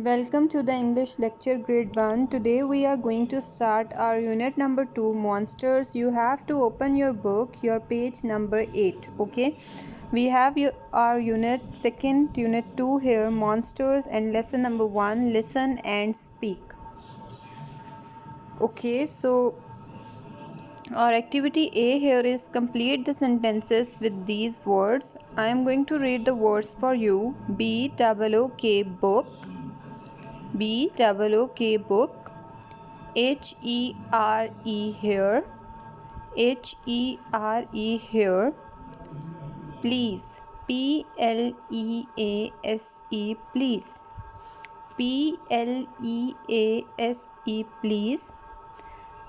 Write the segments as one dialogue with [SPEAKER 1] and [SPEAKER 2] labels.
[SPEAKER 1] Welcome to the English lecture grade 1. Today we are going to start our unit number 2 monsters. You have to open your book, your page number 8. Okay, we have our unit 2 here, monsters, and lesson number 1, listen and speak. Okay, so our activity A here is complete the sentences with these words. I am going to read the words for you. B-O-O-K book, B-O-O-K book, HERE here, HERE here, please, PLEASE please, PLEASE please,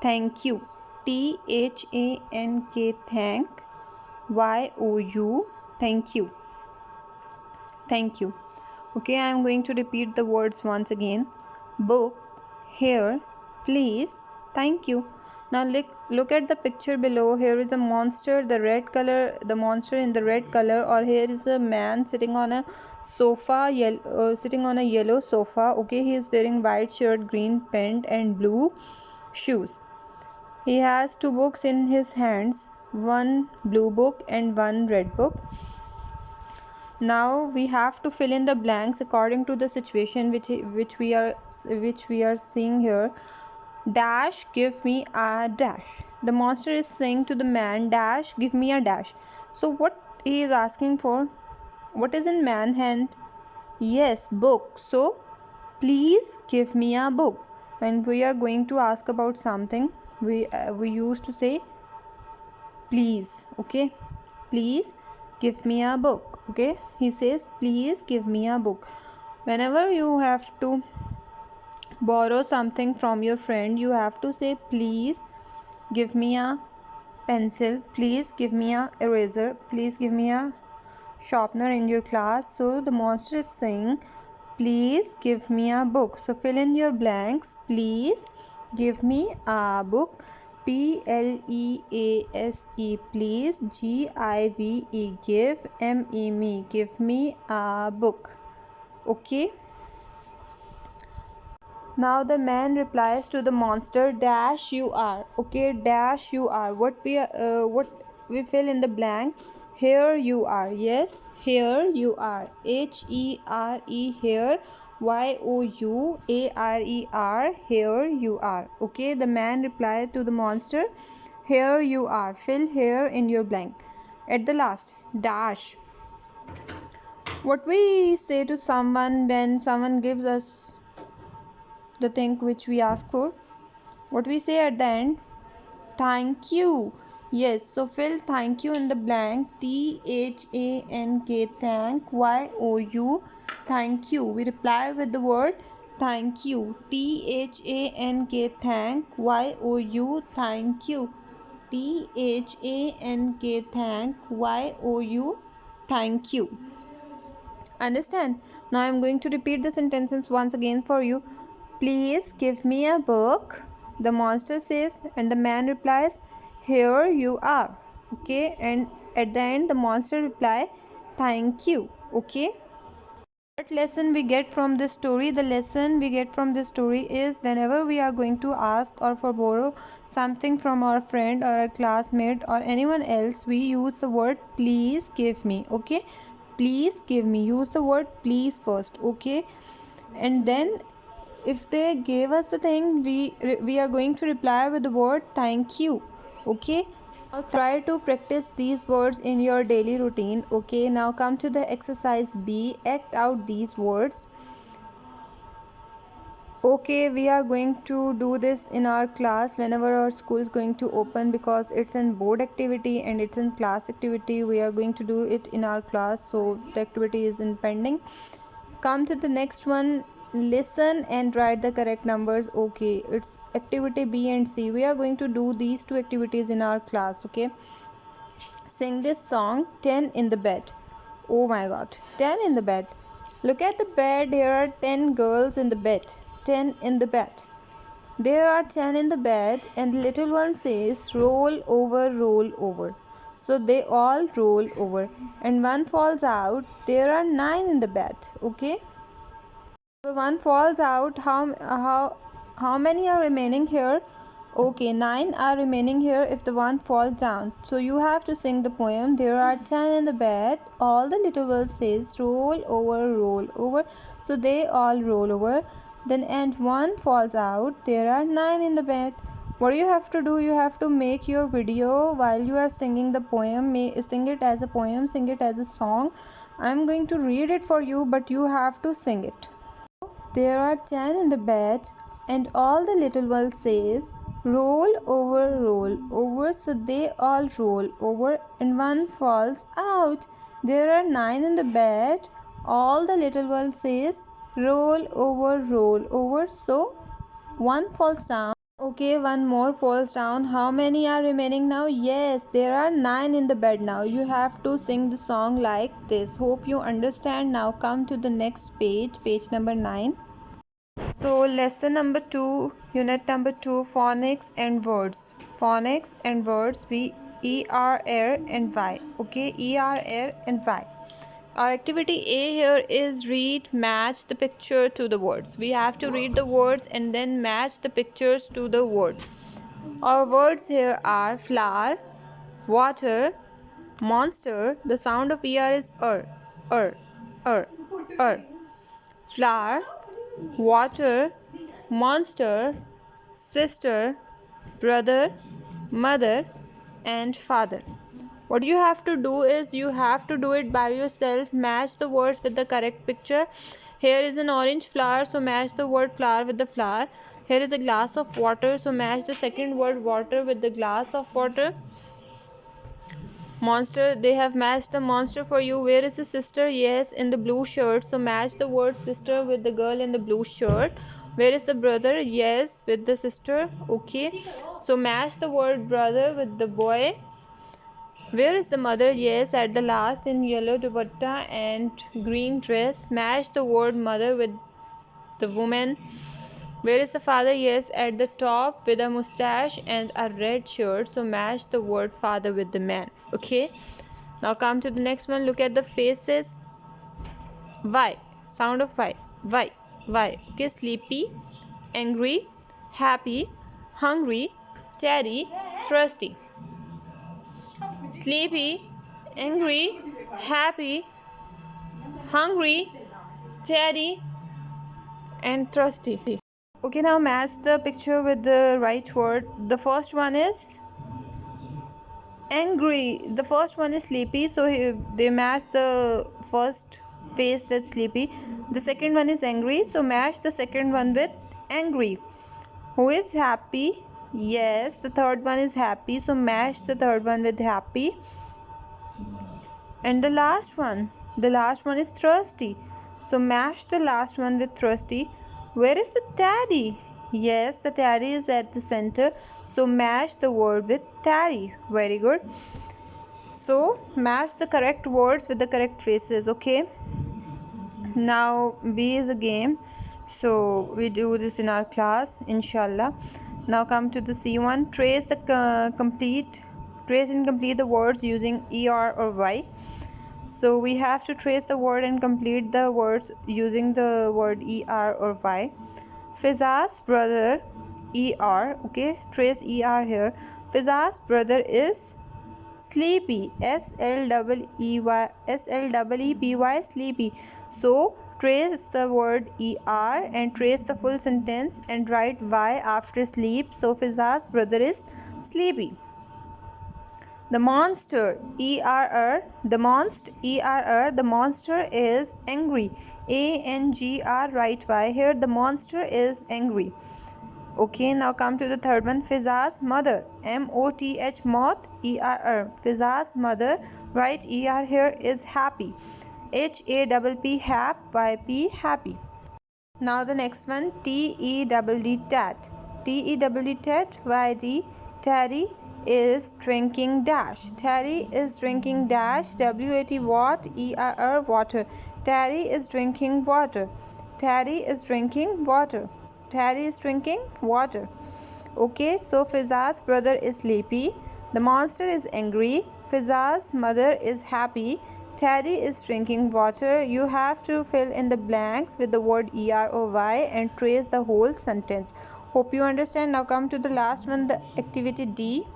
[SPEAKER 1] thank you, THANK thank, YOU thank you, thank you. Okay, I am going to repeat the words once again. Book, here, please, thank you. Now look at the picture below. Here is a monster, the monster in the red color, or here is a man sitting on a sofa, sitting on a yellow sofa. Okay, he is wearing white shirt, green pant, and blue shoes. He has two books in his hands, one blue book and one red book. Now we have to fill in the blanks according to the situation which we are seeing here. Dash, give me a dash. The monster is saying to the man, dash, give me a dash. So what he is asking for? What is in man hand? Yes, book. So please give me a book. When we are going to ask about something, we used to say please. Okay, please give me a book. Okay, he says please give me a book. Whenever you have to borrow something from your friend, you have to say please give me a pencil, please give me a eraser, please give me a sharpener in your class. So the monster is saying please give me a book. So fill in your blanks. Please give me a book. PLEASE please, GIVE give, ME give me a book. Okay, now the man replies to the monster, dash you are. Okay, dash you are. What we fill in the blank? Here you are. Yes, here you are. HERE here. YOUARER here you are. Okay, the man replies to the monster, here you are. Fill here in your blank. At the last, dash. What we say to someone when someone gives us the thing which we ask for? What we say at the end? Thank you. Yes, so fill thank you in the blank. THANK thank, YOU thank you. We reply with the word thank you. THANK thank, YOU thank you. THANK thank, YOU thank you. Understand? Now I am going to repeat the sentences once again for you. Please give me a book, the monster says, and the man replies, here you are. Okay, and at the end the monster reply, thank you. Okay, what lesson we get from this story? The lesson we get from this story is whenever we are going to ask or for borrow something from our friend or a classmate or anyone else, we use the word please give me. Okay, please give me. Use the word please first. Okay, and then if they gave us the thing, we are going to reply with the word thank you. Okay, now try to practice these words in your daily routine. Okay, now come to the exercise B. Act out these words. Okay, we are going to do this in our class whenever our school is going to open, because it's in board activity and it's in class activity. We are going to do it in our class, so the activity is in pending. Come to the next one. Listen and write the correct numbers. Okay, it's activity B and C. We are going to do these two activities in our class. Okay, sing this song, 10 in the bed. Oh my god, 10 in the bed. Look at the bed. There are 10 girls in the bed. 10 in the bed. There are 10 in the bed, and the little one says, roll over, roll over. So they all roll over, and one falls out. There are 9 in the bed. Okay, One falls out. How many are remaining here? Okay, 9 are remaining here if the one falls down. So you have to sing the poem. There are 10 in the bed. All the little girl says, roll over, roll over. So they all roll over. Then and one falls out. There are 9 in the bed. What do you have to do? You have to make your video while you are singing the poem. Sing it as a poem, sing it as a song. I'm going to read it for you, but you have to sing it. There are 10 in the bed, and all the little girl says, roll over, so they all roll over, and one falls out. There are 9 in the bed, all the little girl says, roll over, so one falls down. Okay, one more falls down. How many are remaining now? Yes, there are 9 in the bed now. You have to sing the song like this. Hope you understand. Now come to the next page, page number 9. So lesson number 2, unit number 2, phonics and words. Phonics and words, we ER, and Y. Okay, ER, and Y. Our activity A here is read, match the picture to the words. We have to read the words and then match the pictures to the words. Our words here are flower, water, monster. The sound of ER is er. Flower, water, monster, sister, brother, mother, and father. What you have to do is you have to do it by yourself. Match the words with the correct picture. Here is an orange flower, so match the word flower with the flower. Here is a glass of water, so match the second word water with the glass of water. Monster, they have matched the monster for you. Where is the sister? Yes, in the blue shirt, so match the word sister with the girl in the blue shirt. Where is the brother? Yes, with the sister. Okay, so match the word brother with the boy. Where is the mother? Yes, at the last in yellow dupatta and green dress. Match the word mother with the woman. Where is the father? Yes, at the top with a mustache and a red shirt. So match the word father with the man. Okay. Now come to the next one. Look at the faces. Y. Sound of Y. Y. Y. Okay. Sleepy, angry, happy, hungry, tidy, thirsty. Sleepy, angry, happy, hungry, tidy, and thirsty. Okay, now match the picture with the right word. The first one is angry. The first one is sleepy, so they match the first face with sleepy. The second one is angry, so match the second one with angry. Who is happy? Yes, the third one is happy, so match the third one with happy. And the last one is thirsty, so match the last one with thirsty. Where is the teddy? Yes, the teddy is at the center, so match the word with teddy. Very good. So match the correct words with the correct faces. Okay, now B is a game, so we do this in our class, inshallah. Now come to the C1. Trace and complete the words using ER or Y. So we have to trace the word and complete the words using the word ER or Y. Fizah's brother, ER. Okay, trace ER here. Fizah's brother is sleepy, SLEEPY, sleepy. So trace the word ER and trace the full sentence and write Y after sleep. So Fizah's brother is sleepy. The monster, ERR, the monster is angry, ANGR, write Y here. The monster is angry. Okay, now come to the third one. Fizah's mother, MOTH, moth, ERR. Fizah's mother, write ER here, is happy, HAPP, YP, happy. Now the next one, TEDD, tat, TEDD, YD, teddy is drinking dash. Teddy is drinking dash, WAT, what, ERR, water. Teddy is drinking water. Teddy is drinking water. Teddy is drinking water. Okay, so Fizah's brother is sleepy. The monster is angry. Fizah's mother is happy. Teddy is drinking water. You have to fill in the blanks with the word er or y and trace the whole sentence. Hope you understand. Now come to the last one, the activity D.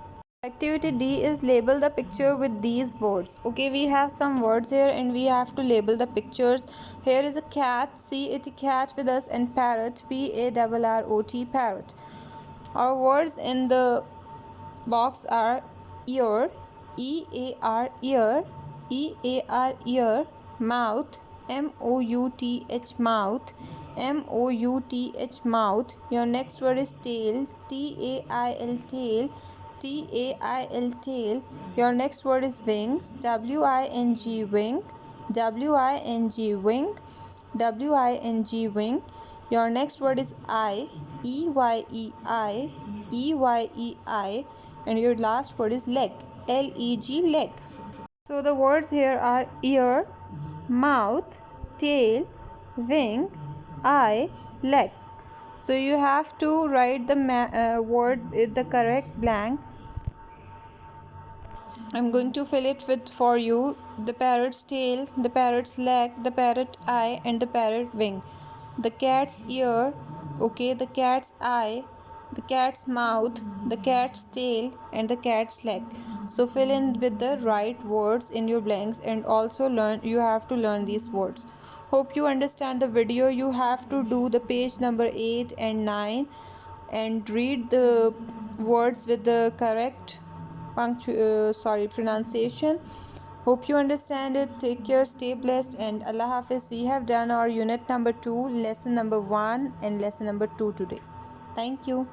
[SPEAKER 1] Activity D is label the picture with these words. Okay, we have some words here and we have to label the pictures. Here is a cat, cat with us, and parrot, parrot, parrot. Our words in the box are ear, ear, ear, ear, mouth, mouth, mouth, mouth. Your next word is tail, tail, tail, tail. Your next word is wings, wing, wing, wing, wing. Your next word is eye, eyei, eyei, and your last word is leg, leg, leg. So the words here are ear, mouth, tail, wing, eye, leg. So you have to write the word with the correct blank. I'm going to fill it with for you the parrot's tail, the parrot's leg, the parrot eye, and the parrot wing. The cat's ear, okay, the cat's eye, the cat's mouth, the cat's tail, and the cat's leg. So fill in with the right words in your blanks, and also you have to learn these words. Hope you understand the video. You have to do the page number 8 and 9 and read the words with the correct pronunciation. Hope you understand it. Take care, stay blessed, and Allah Hafiz. We have done our unit number 2, lesson number 1 and lesson number 2 today. Thank you.